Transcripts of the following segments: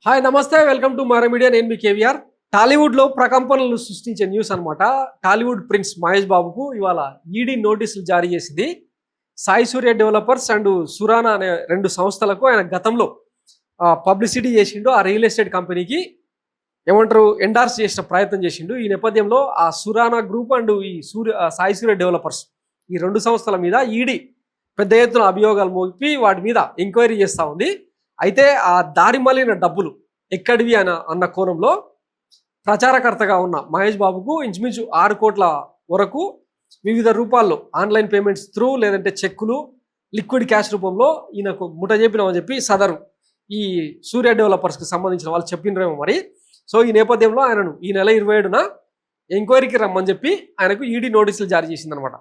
Hi నమస్తే welcome to Mara media. నేను మీ కేవీఆర్. టాలీవుడ్లో ప్రకంపనలు సృష్టించే న్యూస్ అనమాట. టాలీవుడ్ ప్రిన్స్ మహేష్ బాబుకు ఇవాళ ఈడీ నోటీసులు జారీ చేసింది. సాయి సూర్య డెవలపర్స్ అండ్ సురానా అనే రెండు సంస్థలకు ఆయన గతంలో పబ్లిసిటీ చేసిండు. ఆ రియల్ ఎస్టేట్ కంపెనీకి ఏమంటారు ఎండార్స్ చేసిన ప్రయత్నం చేసిండు. ఈ నేపథ్యంలో ఆ సురానా గ్రూప్ అండ్ ఈ సాయి సూర్య డెవలపర్స్ ఈ రెండు సంస్థల మీద ఈడీ పెద్ద ఎత్తున అభియోగాలు మోపి వాటి మీద ఎంక్వైరీ చేస్తూ ఉంది. అయితే ఆ దారి మళ్ళిన డబ్బులు ఎక్కడివి అన్న కోణంలో ప్రచారకర్తగా ఉన్న మహేష్ బాబుకు ఇంచుమించు 6 కోట్ల వరకు వివిధ రూపాల్లో ఆన్లైన్ పేమెంట్స్ త్రూ లేదంటే చెక్కులు లిక్విడ్ క్యాష్ రూపంలో ఈయనకు ముఠ చెప్పినామని చెప్పి సదరు ఈ సూర్య డెవలపర్స్కి సంబంధించిన వాళ్ళు చెప్పినరేమో మరి. సో ఈ నేపథ్యంలో ఆయనను ఈ నెల 27న ఎంక్వైరీకి రమ్మని చెప్పి ఆయనకు ఈడీ నోటీసులు జారీ చేసిందనమాట.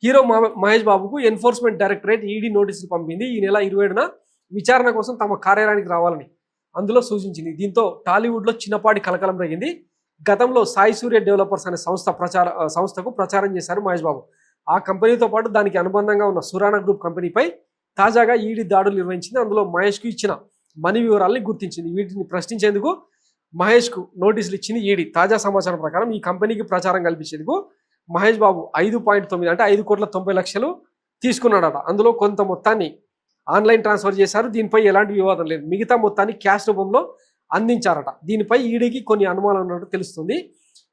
హీరో మహేష్ బాబుకు ఎన్ఫోర్స్మెంట్ డైరెక్టరేట్ ఈడీ నోటీసులు పంపింది. ఈ నెల 27న విచారణ కోసం తమ కార్యాలయానికి రావాలని అందులో సూచించింది. దీంతో టాలీవుడ్లో చిన్నపాటి కలకలం రేగింది. గతంలో సాయి సూర్య డెవలపర్స్ అనే సంస్థకు ప్రచారం చేశారు మహేష్ బాబు. ఆ కంపెనీతో పాటు దానికి అనుబంధంగా ఉన్న సురానా గ్రూప్ కంపెనీపై తాజాగా ఈడీ దాడులు నిర్వహించింది. అందులో మహేష్కు ఇచ్చిన మనీ వివరాలని గుర్తించింది. వీటిని ప్రశ్నించేందుకు మహేష్కు నోటీసులు ఇచ్చింది ఈడీ. తాజా సమాచారం ప్రకారం ఈ కంపెనీకి ప్రచారం కల్పించేందుకు మహేష్ బాబు 5.9 అంటే 5,90,00,000 తీసుకున్నాడట. అందులో కొంత మొత్తాన్ని ఆన్లైన్ ట్రాన్స్ఫర్ చేశారు. దీనిపై ఎలాంటి వివాదం లేదు. మిగతా మొత్తాన్ని క్యాష్ రూపంలో అందించారట. దీనిపై ఈడీకి కొన్ని అనుమానాలు ఉన్నట్టు తెలుస్తుంది.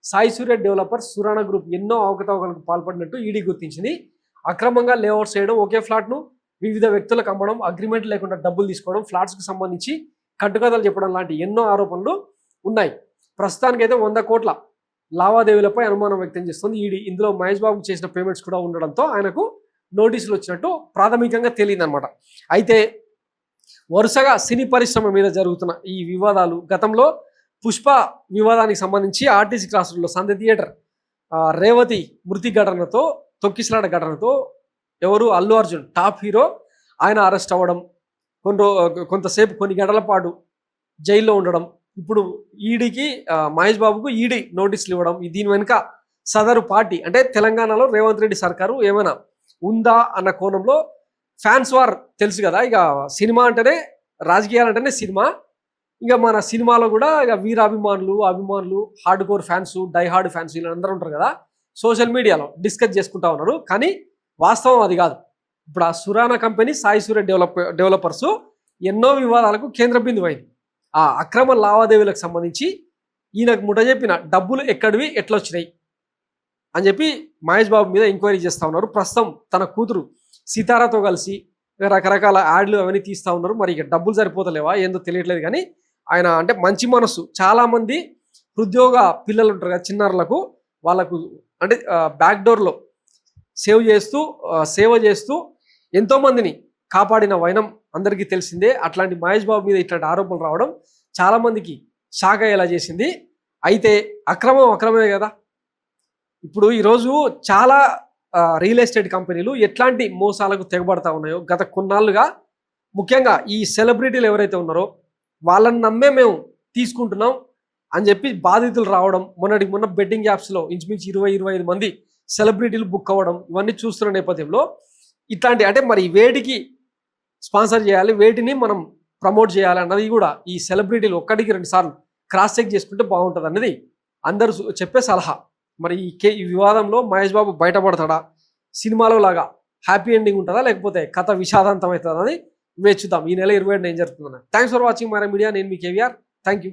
సాయి సూర్య డెవలపర్స్ సురానా గ్రూప్ ఎన్నో అవకతవకలకు పాల్పడినట్టు ఈడీ గుర్తించింది. అక్రమంగా లేఅవుట్స్ చేయడం, ఒకే ఫ్లాట్ను వివిధ వ్యక్తులకు అమ్మడం, అగ్రిమెంట్ లేకుండా డబ్బులు తీసుకోవడం, ఫ్లాట్స్కు సంబంధించి కట్టుకథలు చెప్పడం లాంటి ఎన్నో ఆరోపణలు ఉన్నాయి. ప్రస్తుతానికైతే 100 కోట్ల లావాదేవీలపై అనుమానం వ్యక్తం చేస్తుంది ఈడీ. ఇందులో మహేష్ బాబుకు చేసిన పేమెంట్స్ కూడా ఉండడంతో ఆయనకు నోటీసులు వచ్చినట్టు ప్రాథమికంగా తెలియదన్నమాట. అయితే వరుసగా సినీ పరిశ్రమ మీద జరుగుతున్న ఈ వివాదాలు, గతంలో పుష్ప వివాదానికి సంబంధించి ఆర్టీసీ క్రాస్ రోడ్లో సంధ్య థియేటర్ రేవతి మృతి ఘటనతో, తొక్కిసలాట ఘటనతో ఎవరు అల్లు అర్జున్ టాప్ హీరో ఆయన అరెస్ట్ అవ్వడం, కొంతసేపు కొన్ని గంటల పాటు జైల్లో ఉండడం, ఇప్పుడు ఈడీకి మహేష్ బాబుకు ఈడీ నోటీసులు ఇవ్వడం, దీని వెనుక సదరు పార్టీ అంటే తెలంగాణలో రేవంత్ రెడ్డి సర్కారు ఏమైనా ఉందా అన్న కోణంలో ఫ్యాన్స్ వార్ తెలుసు కదా. ఇక సినిమా అంటేనే, రాజకీయాలు అంటేనే సినిమా. ఇక మన సినిమాలో కూడా ఇక అభిమానులు hardcore fans, die hard fans వీళ్ళందరూ ఉంటారు కదా. సోషల్ మీడియాలో డిస్కస్ చేసుకుంటా ఉన్నారు. కానీ వాస్తవం అది కాదు. ఇప్పుడు ఆ సురానా కంపెనీ సాయి సూర్య డెవలపర్స్ ఎన్నో వివాదాలకు కేంద్ర బిందువు అయింది. ఆ అక్రమ లావాదేవీలకు సంబంధించి ఈయనకు ముఠ చెప్పిన డబ్బులు ఎక్కడివి, ఎట్లా వచ్చినాయి అని చెప్పి మహేష్ బాబు మీద ఎంక్వైరీ చేస్తూ ఉన్నారు. ప్రస్తుతం తన కూతురు సితారాతో కలిసి రకరకాల యాడ్లు అవన్నీ తీస్తూ ఉన్నారు. మరి ఇక డబ్బులు సరిపోతలేవా ఏందో తెలియట్లేదు. కానీ ఆయన అంటే మంచి మనసు. చాలామంది హృద్యోగ పిల్లలు ఉంటారు కదా, చిన్నారులకు, వాళ్ళకు అంటే బ్యాక్డోర్లో సేవ చేస్తూ ఎంతోమందిని కాపాడిన వైనం అందరికీ తెలిసిందే. అట్లాంటి మహేష్ బాబు మీద ఇట్లాంటి ఆరోపణలు రావడం చాలామందికి షాక్ అయ్యేలా చేసింది. అయితే అక్రమే కదా. ఇప్పుడు ఈరోజు చాలా రియల్ ఎస్టేట్ కంపెనీలు ఎట్లాంటి మోసాలకు తెగబడతా ఉన్నాయో గత కొన్నాళ్ళుగా, ముఖ్యంగా ఈ సెలబ్రిటీలు ఎవరైతే ఉన్నారో వాళ్ళని నమ్మే మేము తీసుకుంటున్నాం అని చెప్పి బాధితులు రావడం, మొన్న బెట్టింగ్ యాప్స్లో ఇంచుమించు 20-25 మంది సెలబ్రిటీలు బుక్ అవ్వడం, ఇవన్నీ చూస్తున్న నేపథ్యంలో ఇట్లాంటి అంటే మరి వేటికి స్పాన్సర్ చేయాలి, వేటిని మనం ప్రమోట్ చేయాలి అన్నది కూడా ఈ సెలబ్రిటీలు 1-2 సార్లు క్రాస్ చెక్ చేసుకుంటే బాగుంటుంది అన్నది అందరూ చెప్పే సలహా. మరి ఈ వివాదంలో మహేష్ బాబు బయటపడతాడా, సినిమాలో లాగా హ్యాపీ ఎండింగ్ ఉంటుందా, లేకపోతే కథ విషాదాంతం అవుతుందా అని వేచి చూద్దాం. ఈ నెల 27న ఏం జరుగుతుందన్న. Thanks for watching Mara media. నేను మీ కేవీఆర్. Thank you.